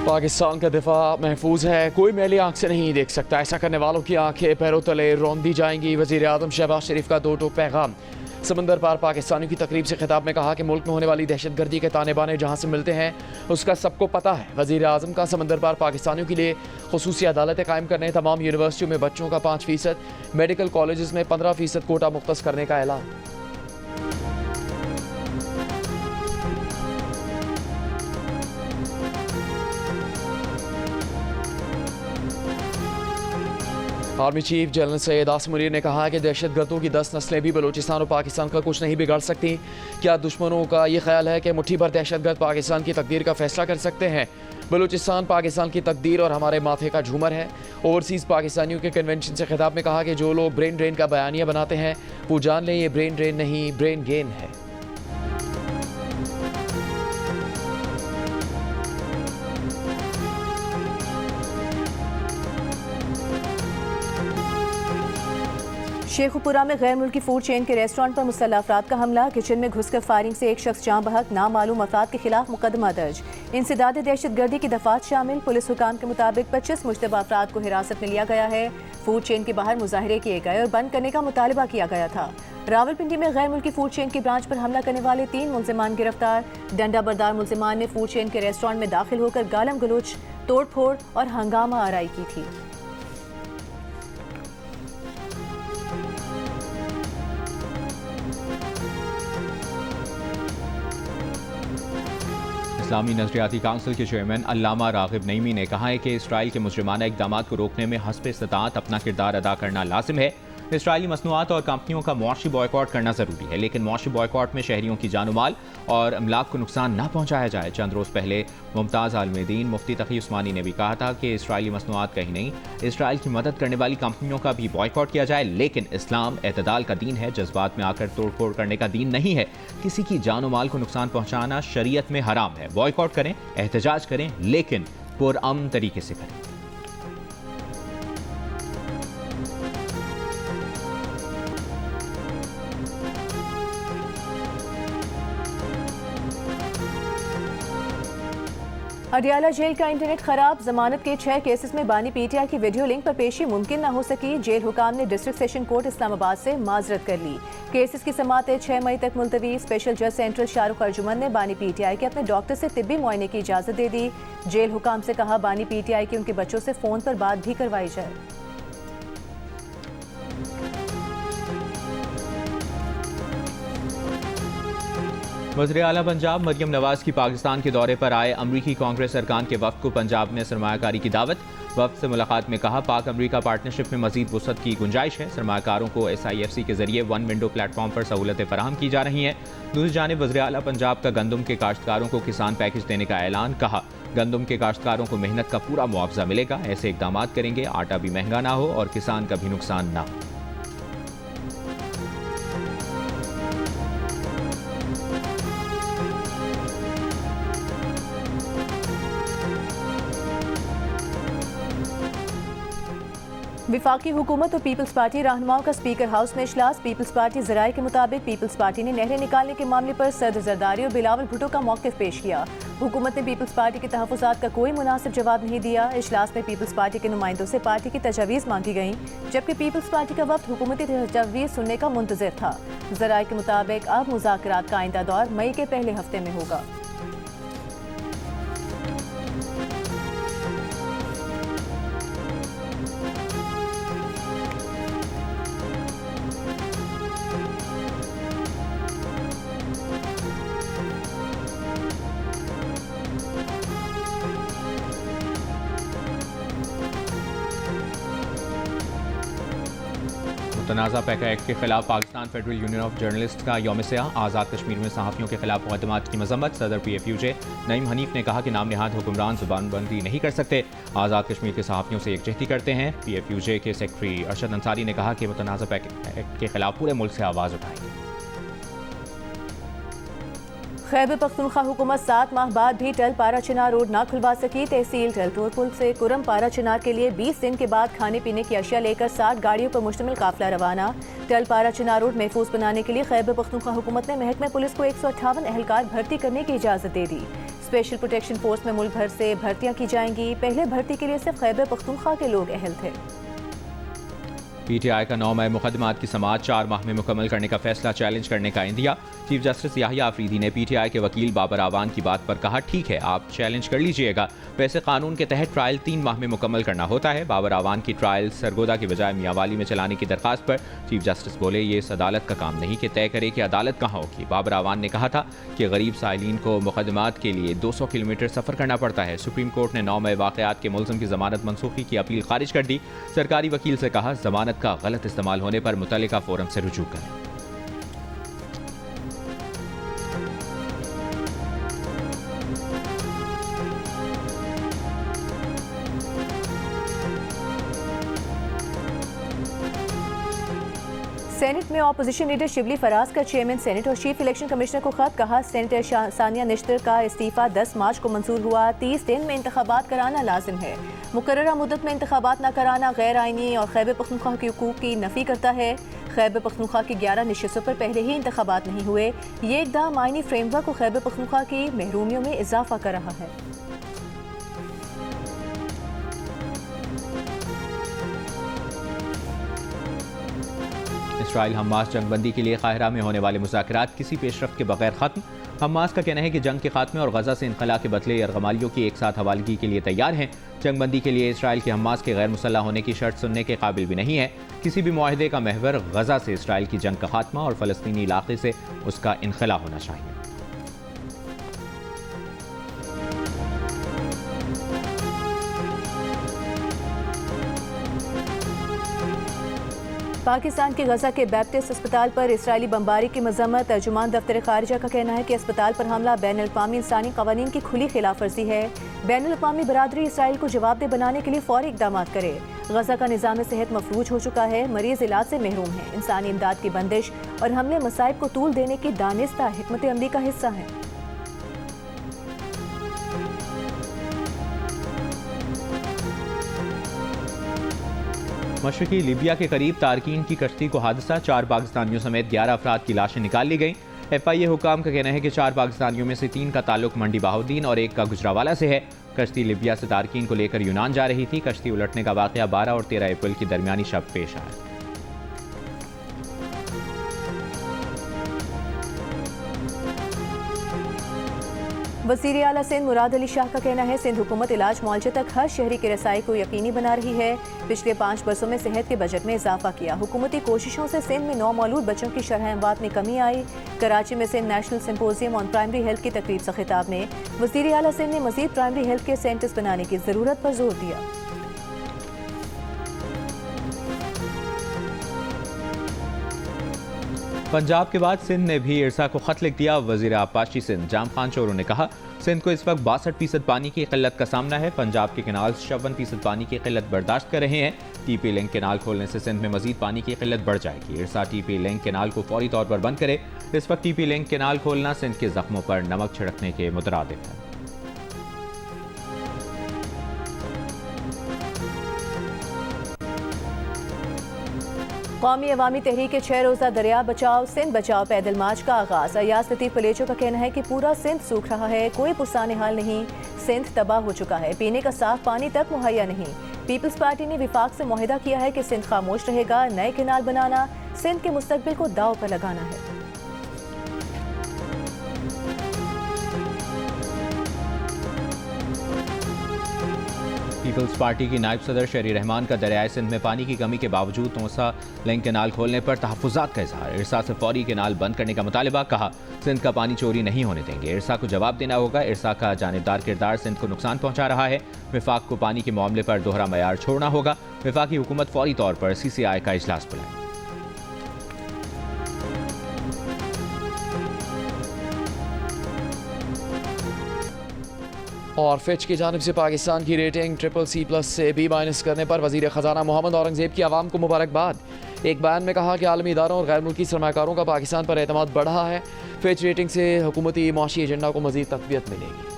पाकिस्तान का दिफा महफूज है, कोई मैली आंख से नहीं देख सकता। ऐसा करने वालों की आंखें पैरों तले रौंदी जाएंगी। वज़ीर आज़म शहबाज शरीफ का दो टोक पैगाम। समंदर पार पाकिस्तानियों की तकरीब से खिताब में कहा कि मुल्क में होने वाली दहशतगर्दी के ताने बाने जहाँ से मिलते हैं उसका सबको पता है। वज़ीर आज़म का समंदर पार पाकिस्तानियों के लिए खुसूसी अदालतें कायम करने, तमाम यूनिवर्सिटियों में बच्चों का 5%, मेडिकल कॉलेज में 15% कोटा मुख्तस करने का ऐलान। Army chief general Syed Asim Munir ने कहा कि दहशतगर्दों की 10 नस्लें भी बलूचिस्तान और पाकिस्तान का कुछ नहीं बिगाड़ सकती। क्या दुश्मनों का ये ख्याल है कि मुट्ठी भर दहशतगर्द पाकिस्तान की तकदीर का फैसला कर सकते हैं? बलूचिस्तान पाकिस्तान की तकदीर और हमारे माथे का झूमर है। ओवरसीज़ पाकिस्तानियों के कन्वेंशन से खिताब में कहा कि जो लोग ब्रेन ड्रेन का बयानिया बनाते हैं वो जान लें ये ब्रेन ड्रेन नहीं, ब्रेन गेन है। शेखुपुरा में गैर मुल्की फूड चेन के रेस्टोरेंट पर मुसल्लह अफराद का हमला। किचन में घुसकर फायरिंग से एक शख्स जाँ बहक, नामालूम अफराद के खिलाफ मुकदमा दर्ज। इंसदाद दहशतगर्दी की दफात शामिल। पुलिस हुकाम के मुताबिक 25 मुश्तबा अफराद को हिरासत में लिया गया है। फूड चेन के बाहर मुजाहरे किए गए और बंद करने का मुतालबा किया गया था। रावलपिंडी में गैर मुल्की फूड चेन की ब्रांच पर हमला करने वाले 3 मुलजिमान गिरफ्तार। डंडा बरदार मुलजिमान ने फूड चेन के रेस्टोरेंट में दाखिल होकर गालम गलोच, तोड़ फोड़ और हंगामा आराई की थी। इस्लामी नजरियाती काउंसिल के चेयरमैन अल्लामा रागिब नईमी ने कहा है कि इसराइल के मुजरिमाना इक़दाम को रोकने में हस्ब इस्तिताअत अपना किरदार अदा करना लाजिम है। इसराइली मसनूआत और कंपनियों का मुआशी बॉयकॉट करना ज़रूरी है, लेकिन मुआशी बॉयकॉट में शहरियों की जान माल और अमलाक को नुकसान न पहुँचाया जाए। चंद रोज़ पहले मुमताज़ आलमदीन मुफ्ती तकी उस्मानी ने भी कहा था कि इसराइली मसनूआत कहीं नहीं, इसराइल की मदद करने वाली कंपनियों का भी बॉयकॉट किया जाए। लेकिन इस्लाम एतदाल का दीन है, जज्बात में आकर तोड़ फोड़ करने का दीन नहीं है। किसी की जान माल को नुकसान पहुँचाना शरीयत में हराम है। बॉयकॉट करें, एहतजाज करें, लेकिन पुरअमन तरीके से करें। अडियाला जेल का इंटरनेट खराब। जमानत के 6 केसेस में बानी पीटीआई की वीडियो लिंक पर पेशी मुमकिन न हो सकी। जेल हुकाम ने डिस्ट्रिक्ट सेशन कोर्ट इस्लामाबाद से माजरत कर ली। केसेस की समातें 6 मई तक मुलतवी। स्पेशल जज सेंट्रल शाहरुख अर्जुमन ने बानी पीटीआई के अपने डॉक्टर से तिब्बी मुआयने की इजाजत दे दी। जेल हुकाम से कहा बानी पीटीआई की उनके बच्चों से फोन पर बात भी करवाई जाए। वज़ीर आला पंजाब मरियम नवाज की पाकिस्तान के दौरे पर आए अमरीकी कांग्रेस अरकान के वफ़द को पंजाब में सरमायाकारी की दावत। वफ़द से मुलाकात में कहा पाक अमरीका पार्टनरशिप में मज़ीद वुसअत की गुंजाइश है। सरमायाकारों को SIFC के जरिए 1 विंडो प्लेटफॉर्म पर सहूलतें फराहम की जा रही हैं। दूसरी जानिब वज़ीर आला पंजाब का गंदम के काश्तकारों को किसान पैकेज देने का ऐलान। कहा गंदम के काश्तकारों को मेहनत का पूरा मुआवजा मिलेगा। ऐसे इकदाम करेंगे आटा भी महंगा ना हो और किसान का भी नुकसान ना हो। विफाकी हुकूमत और पीपल्स पार्टी रहनुमाओं का स्पीकर हाउस में इजलास। पीपल्स पार्टी ज़राए के मुताबिक पीपल्स पार्टी ने नहरें निकालने के मामले पर सदर जरदारी और बिलावल भुट्टो का मौक़िफ़ पेश किया। हुकूमत ने पीपल्स पार्टी के तहफ़्फ़ुज़ात का कोई मुनासिब जवाब नहीं दिया। इजलास में पीपल्स पार्टी के नुमाइंदों से पार्टी की तजावीज़ मांगी गईं, जबकि पीपल्स पार्टी का वफ़द हुकूमती तजावीज़ सुनने का मुंतज़िर था। ज़राए के मुताबिक अब मुज़ाकरात का आइंदा दौर मई के पहले हफ्ते में होगा। मुतनाज़ा पैका एक्ट के खिलाफ Pakistan federal union of journalist का यौम सियाह। आज़ाद कश्मीर में सहाफ़ियों के खिलाफ मुक़दमात की मज़म्मत। सदर PFUJ नईम हनीफ ने कहा कि नाम निहाद हुक्मरान ज़ुबानबंदी नहीं कर सकते। आज़ाद कश्मीर के सहाफ़ियों से यकजहती करते हैं। PFUJ के सेक्रेटरी अरशद अंसारी ने कहा कि मुतनाज़ा पैका एक्ट के खिलाफ पूरे मुल्क से आवाज़ उठाएंगे। खैबर पख्तूनख्वा हुकूमत 7 माह बाद भी टल पारा चिनार रोड ना खुलवा सकी। तहसील टलटोर पुल से कुरम पारा चिनार के लिए 20 दिन के बाद खाने पीने की अशिया लेकर 60 गाड़ियों पर मुश्तमिल काफिला रवाना। टल पारा चिनार रोड महफूज बनाने के लिए खैबर पख्तूनख्वा हुकूमत ने महकमे पुलिस को 158 एहलकार भर्ती करने की इजाज़त दे दी। स्पेशल प्रोटेक्शन फोर्स में मुल्क भर से भर्तियां की जाएंगी। पहले भर्ती के लिए सिर्फ खैबर पख्तूनख्वा के लोग अहल थे। PTI का 9 मई मुकदमात की समाअत 4 माह में मुकम्मल करने का फैसला चैलेंज करने का इंदिया। चीफ जस्टिस याहिया आफरीदी ने PTI के वकील बाबर आवान की बात पर कहा, ठीक है आप चैलेंज कर लीजिएगा, वैसे कानून के तहत ट्रायल 3 माह में मुकम्मल करना होता है। बाबर आवान की ट्रायल सरगोदा की बजाय मियांवाली में चलाने की दरखास्त पर चीफ जस्टिस बोले, ये इस अदालत का काम नहीं कि तय करे कि अदालत कहाँ होगी। बाबर आवान ने कहा था कि गरीब साइलिन को मुकदमात के लिए 200 किलोमीटर सफ़र करना पड़ता है। सुप्रीम कोर्ट ने 9 मई वाक़यात के मुलज़िम की जमानत मनसूखी की अपील खारिज कर दी। सरकारी वकील से कहा, जमानत का गलत इस्तेमाल होने पर मुतल्लिका फोरम से रुजू करें। सेनेट में ऑपोजिशन लीडर शिबली फराज का चेयरमैन सेनेट और चीफ इलेक्शन कमिश्नर को खत। कहा, सेनेटर सानिया निश्तर का इस्तीफा 10 मार्च को मंजूर हुआ। 30 दिन में इंतखाबात कराना लाजिम है। मुकर्ररा मुद्दत में इंतखाबात न कराना गैर आइनी और खैबर पख्तूनख्वा के हुकूक की नफी करता है। खैबर पख्तूनख्वा की 11 नशिस्तों पर पहले ही इंतखाबात नहीं हुए। ये इक़दाम आइनी फ्रेमवर्क को खैबर पख्तूनख्वा की महरूमियों में इजाफा कर रहा है। इसराइल हमास जंगबंदी के लिए काहिरा में होने वाले मुज़ाकरात किसी पेशरफ्त के बगैर ख़त्म। हमास का कहना है कि जंग के खात्मे और गजा से इनखला के बदले यरगमालियों की एक साथ हवालगी के लिए तैयार हैं। जंगबंदी के लिए इसराइल के हमास के गैर मुसल्लह होने की शर्त सुनने के काबिल भी नहीं है। किसी भी मुआहदे का महवर गजा से इसराइल की जंग का खात्मा और फ़लस्तीनी इलाके से उसका इनखला होना चाहिए। पाकिस्तान के गजा के बैप्टिस्ट अस्पताल पर इसराइली बमबारी की मजम्मत। तर्जुमान दफ्तर खारिजा का कहना है कि अस्पताल पर हमला बैनुल-अक़वामी इंसानी कवानीन की खुली खिलाफ वर्जी है। बैनुल-अक़वामी बरादरी इसराइल को जवाबदेह बनाने के लिए फौरी इक़दाम करे। गजा का निज़ाम सेहत मफलूज हो चुका है, मरीज इलाज से महरूम है। इंसानी इमदाद की बंदिश और हमले मसाइब को तूल देने की दानिस्ता हिकमत अमली का हिस्सा है। मशरकी लीबिया के करीब तारकीन की कश्ती को हादसा, 4 पाकिस्तानियों समेत 11 अफराद की लाशें निकाल ली गईं। FIA हुकाम का कहना है कि 4 पाकिस्तानियों में से 3 का ताल्लुक मंडी बहाउद्दीन और 1 का गुजरावाला से है। कश्ती लीबिया से तारकीन को लेकर यूनान जा रही थी। कश्ती उलटने का वाक़या 12 और 13 अप्रैल की दरमियानी शब पेश आया। वज़ीर आला सिंध मुराद अली शाह का कहना है, सिंध हुकूमत इलाज मुआलजे तक हर शहरी की रसाई को यकीनी बना रही है। पिछले 5 बरसों में सेहत के बजट में इजाफा किया। हुकूमती कोशिशों से सिंध में नौमौलूद बच्चों की शरह अमवात में कमी आई। कराची में Sindh national symposium on primary health की तकरीब से खिताब में वज़ीर आला सिंध ने मज़ीद प्राइमरी हेल्थ केयर सेंटर्स बनाने की ज़रूरत पर जोर दिया। पंजाब के बाद सिंध ने भी इरसा को खत लिख दिया। वज़ीर आबपाशी सिंध जाम खान चोरू ने कहा, सिंध को इस वक्त 62% पानी की किल्लत का सामना है। पंजाब के कैनाल 56% पानी की किल्लत बर्दाश्त कर रहे हैं। TP लिंक कैनाल खोलने से सिंध में मजीद पानी की किल्लत बढ़ जाएगी। इरसा TP लिंक कैनाल को फौरी तौर पर बंद करे। इस वक्त TP लिंक कैनाल खोलना सिंध के जख्मों पर नमक छिड़कने के मुतरादिफ है। कौमी अवामी तहरीक के 6 रोज़ा दरिया बचाओ सिंध बचाओ पैदल मार्च का आगाज़। अयाज लतीफ़ पलेचो का कहना है कि पूरा सिंध सूख रहा है, कोई पुरसाने हाल नहीं। सिंध तबाह हो चुका है, पीने का साफ पानी तक मुहैया नहीं। पीपल्स पार्टी ने विफाक से मुआहिदा किया है कि सिंध खामोश रहेगा। नए कैनाल बनाना सिंध के मुस्तकबिल को दाव पर लगाना है। पीपल्स पार्टी की नायब सदर शहरी रहमान का दरियाए सिंध में पानी की कमी के बावजूद तोसा लिंक कैनाल खोलने पर तहफ़्फ़ुज़ात का इज़हार। इरसा से फौरी कैनाल बंद करने का मुतालिबा। कहा, सिंध का पानी चोरी नहीं होने देंगे। इरसा को जवाब देना होगा। इरसा का जानिबदार किरदार सिंध को नुकसान पहुँचा रहा है। विफाक को पानी के मामले पर दोहरा मयार छोड़ना होगा। विफाकी हुकूमत फौरी तौर पर CCI का इजलास बुलाए। और फिच की जानिब से पाकिस्तान की रेटिंग CCC+ से B- करने पर वज़ीर ख़जाना मोहम्मद औरंगज़ेब की आवाम को मुबारकबाद। एक बयान में कहा कि आलमी इदारों और गैर मुल्की सरमाकारों का पाकिस्तान पर एतमाद बढ़ा है। फिच रेटिंग से हुकूमती माशी एजेंडा को मज़ीद तक़वियत मिलेगी।